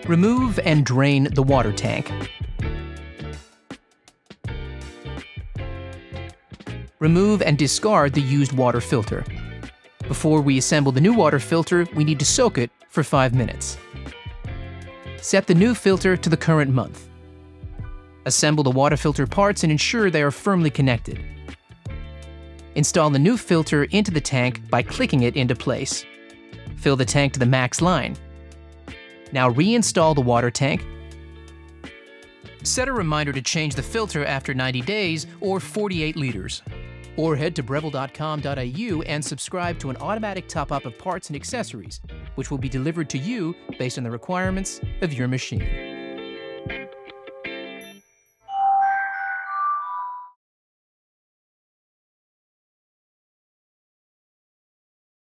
Remove and drain the water tank. Remove and discard the used water filter. Before we assemble the new water filter, we need to soak it for 5 minutes. Set the new filter to the current month. Assemble the water filter parts and ensure they are firmly connected. Install the new filter into the tank by clicking it into place. Fill the tank to the max line. Now reinstall the water tank. Set a reminder to change the filter after 90 days or 48 liters. Or head to breville.com.au and subscribe to an automatic top-up of parts and accessories, which will be delivered to you based on the requirements of your machine.